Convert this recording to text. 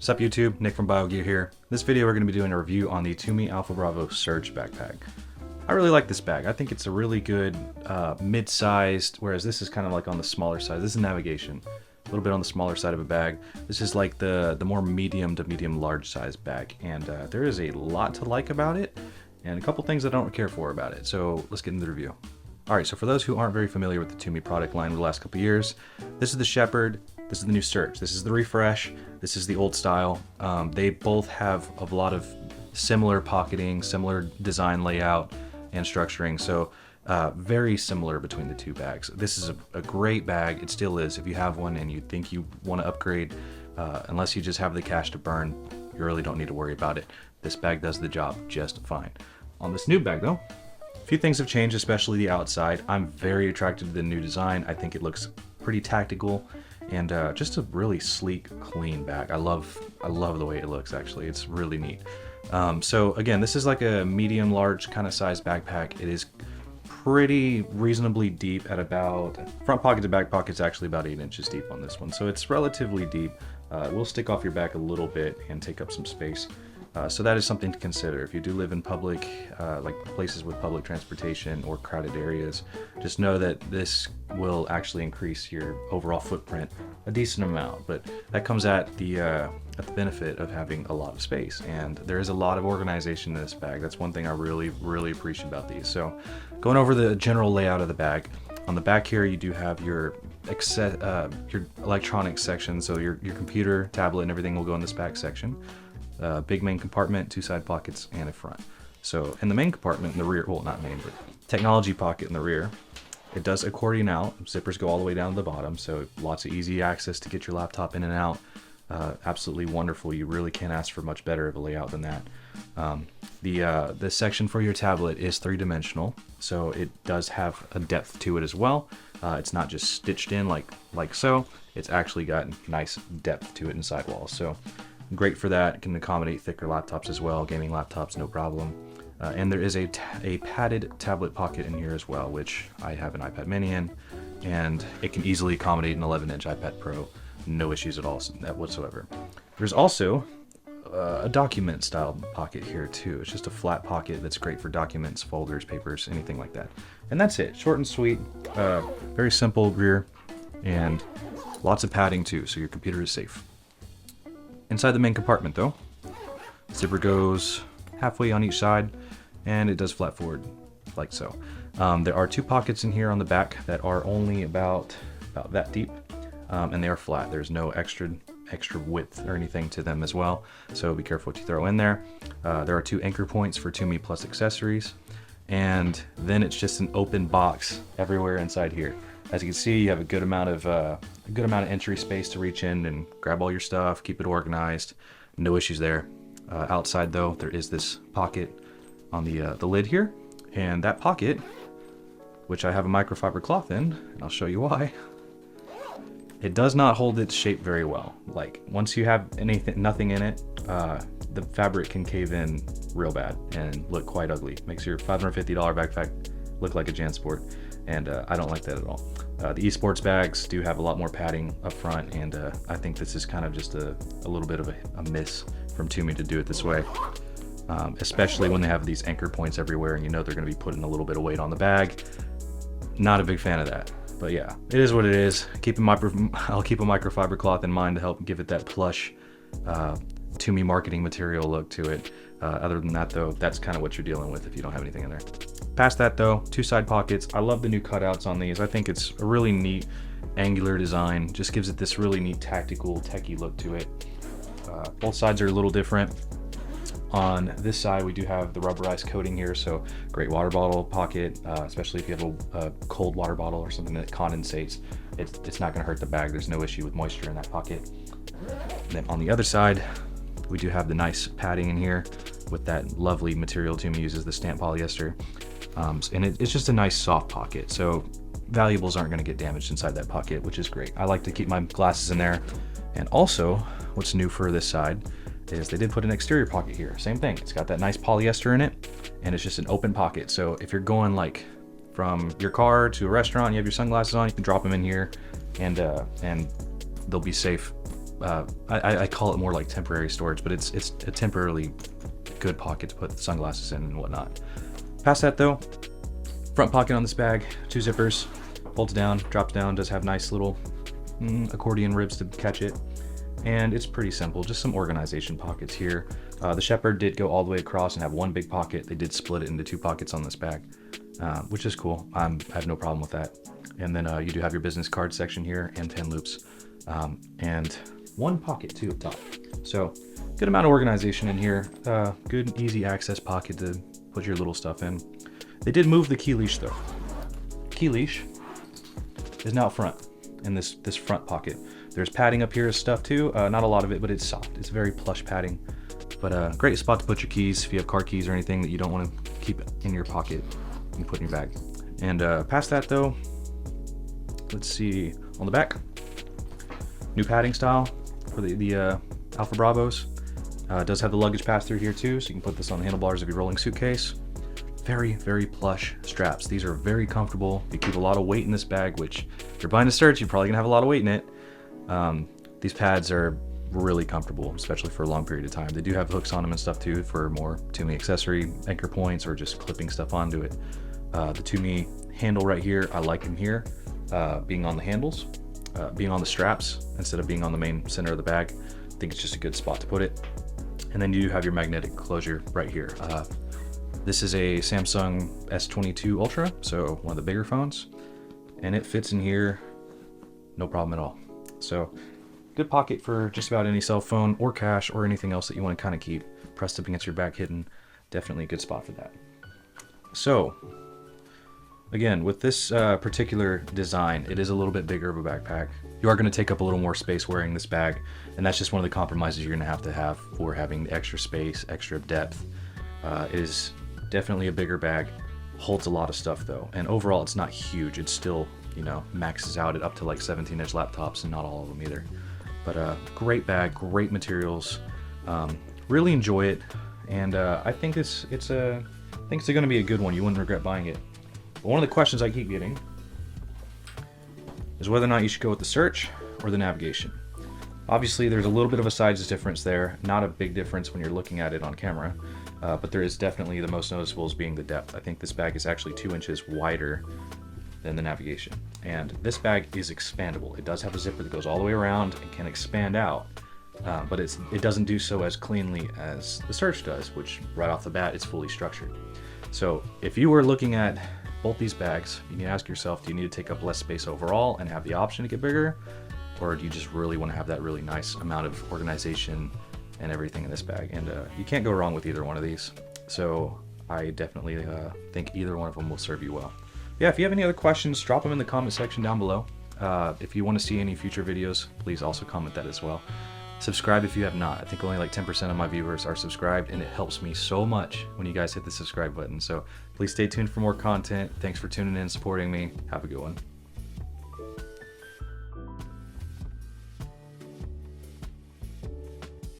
Sup YouTube, Nick from BioGear here. In this video we're going to be doing a review on the Tumi Alpha Bravo Surge backpack. I really like this bag. I think it's a really good mid-sized, whereas this is kind of like on the smaller side. This is navigation, a little bit on the smaller side of a bag. This is like the more medium to medium large size bag, and there is a lot to like about it and a couple things I don't care for about it. So let's get into the review. Alright, so for those who aren't very familiar with the Tumi product line over the last couple years, this is the Shepherd, this is the new Surge, this is the Refresh, this is the old style. They both have a lot of similar pocketing, similar design layout and structuring, so very similar between the two bags. This is a great bag, it still is. If you have one and you think you want to upgrade, unless you just have the cash to burn, you really don't need to worry about it. This bag does the job just fine. On this new bag though, a few things have changed, especially the outside. I'm very attracted to the new design. I think it looks pretty tactical and just a really sleek, clean bag. I love the way it looks, actually. It's really neat. So again, this is like a medium large kind of size backpack. It is pretty reasonably deep at about, front pocket to back pocket's actually about 8 inches deep on this one. So it's relatively deep. It will stick off your back a little bit and take up some space. So that is something to consider. If you do live in public, like places with public transportation or crowded areas, just know that this will actually increase your overall footprint a decent amount. But that comes at the benefit of having a lot of space. And there is a lot of organization in this bag. That's one thing I really appreciate about these. So going over the general layout of the bag, on the back here you do have your electronics section. So your computer, tablet, and everything will go in this back section. Big main compartment, 2 side pockets, and a front. So in the main compartment in the rear, well, not main, but technology pocket in the rear, it does accordion out. Zippers go all the way down to the bottom, so lots of easy access to get your laptop in and out. Absolutely wonderful. You really can't ask for much better of a layout than that. The section for your tablet is 3-dimensional, so it does have a depth to it as well. It's not just stitched in like so. It's actually got nice depth to it in sidewalls. So great for that. It can accommodate thicker laptops as well, gaming laptops, no problem. And there is a padded tablet pocket in here as well, which I have an iPad mini in, and it can easily accommodate an 11-inch iPad Pro. No issues at all whatsoever. There's also a document style pocket here too. It's just a flat pocket that's great for documents, folders, papers, anything like that. And that's it. Short and sweet, very simple rear, and lots of padding too, so your computer is safe. Inside the main compartment though, zipper goes halfway on each side, and it does flap forward like so. There are 2 pockets in here on the back that are only about that deep, and they are flat. There's no extra width or anything to them as well, so be careful what you throw in there. There are 2 anchor points for Tumi Plus accessories, and then it's just an open box everywhere inside here. As you can see, you have a good amount of entry space to reach in and grab all your stuff, keep it organized. No issues there. Outside though, there is this pocket on the lid here, and that pocket, which I have a microfiber cloth in, and I'll show you why. It does not hold its shape very well. Like once you have nothing in it, the fabric can cave in real bad and look quite ugly. Makes your $550 backpack look like a JanSport, and I don't like that at all. The esports bags do have a lot more padding up front, and I think this is kind of just a little bit of a miss from Tumi to do it this way, especially when they have these anchor points everywhere and you know they're going to be putting a little bit of weight on the bag. Not a big fan of that, but yeah, it is what it is. I'll keep a microfiber cloth in mind to help give it that plush Tumi marketing material look to it. Other than that though, that's kind of what you're dealing with if you don't have anything in there. Past that though, 2 side pockets. I love the new cutouts on these. I think it's a really neat angular design. Just gives it this really neat tactical, techie look to it. Both sides are a little different. On this side, we do have the rubberized coating here, so great water bottle pocket, especially if you have a cold water bottle or something that condensates. It's not going to hurt the bag. There's no issue with moisture in that pocket. And then on the other side, we do have the nice padding in here with that lovely material Tumi uses, the stamped polyester. And it's just a nice soft pocket, so valuables aren't going to get damaged inside that pocket, which is great. I like to keep my glasses in there. And also, what's new for this side is they did put an exterior pocket here. Same thing, it's got that nice polyester in it, and it's just an open pocket. So if you're going like from your car to a restaurant, you have your sunglasses on, you can drop them in here, and they'll be safe I call it more like temporary storage, but it's a temporarily good pocket to put sunglasses in and whatnot. Past that though, front pocket on this bag, 2 zippers, folds down, drops down, does have nice little accordion ribs to catch it. And it's pretty simple, just some organization pockets here. The Shepherd did go all the way across and have 1 big pocket. They did split it into 2 pockets on this bag, which is cool. I have no problem with that. And then you do have your business card section here and 10 loops, and 1 pocket too up top. So good amount of organization in here. Good easy access pocket to put your little stuff in. They did move the key leash though. Key leash is now front in this front pocket. There's padding up here as stuff too. Not a lot of it, but it's soft. It's very plush padding. But great spot to put your keys if you have car keys or anything that you don't want to keep in your pocket. You can put in your bag. And past that though, let's see, on the back, new padding style for the Alpha Bravos. It does have the luggage pass through here too, so you can put this on the handlebars of your rolling suitcase. Very, very plush straps. These are very comfortable. You keep a lot of weight in this bag, which if you're buying a search, you're probably gonna have a lot of weight in it. These pads are really comfortable, especially for a long period of time. They do have hooks on them and stuff too for more Tumi accessory anchor points or just clipping stuff onto it. The Tumi handle right here, I like them here, being on the handles, being on the straps instead of being on the main center of the bag. I think it's just a good spot to put it. And then you have your magnetic closure right here. This is a Samsung S22 Ultra, so one of the bigger phones, and it fits in here no problem at all. So good pocket for just about any cell phone or cash or anything else that you want to kind of keep pressed up against your back hidden. Definitely a good spot for that. So again, with this particular design, it is a little bit bigger of a backpack. You are going to take up a little more space wearing this bag, and that's just one of the compromises you're going to have for having the extra space, extra depth. It is definitely a bigger bag, holds a lot of stuff though, and overall it's not huge. It's still, you know, maxes out at up to like 17-inch laptops, and not all of them either. But great bag, great materials, really enjoy it, and I think it's going to be a good one. You wouldn't regret buying it. But one of the questions I keep getting is whether or not you should go with the search or the navigation. Obviously, there's a little bit of a size difference there, not a big difference when you're looking at it on camera, but there is definitely the most noticeable as being the depth. I think this bag is actually 2 inches wider than the navigation, and this bag is expandable. It does have a zipper that goes all the way around and can expand out, but it doesn't do so as cleanly as the search does, which right off the bat it's fully structured. So if you were looking at both these bags, you can ask yourself, do you need to take up less space overall and have the option to get bigger, or do you just really want to have that really nice amount of organization and everything in this bag? And you can't go wrong with either one of these. So I definitely think either one of them will serve you well. Yeah, if you have any other questions, drop them in the comment section down below. If you want to see any future videos, please also comment that as well. Subscribe if you have not. I think only like 10% of my viewers are subscribed, and it helps me so much when you guys hit the subscribe button. So please stay tuned for more content. Thanks for tuning in and supporting me. Have a good one.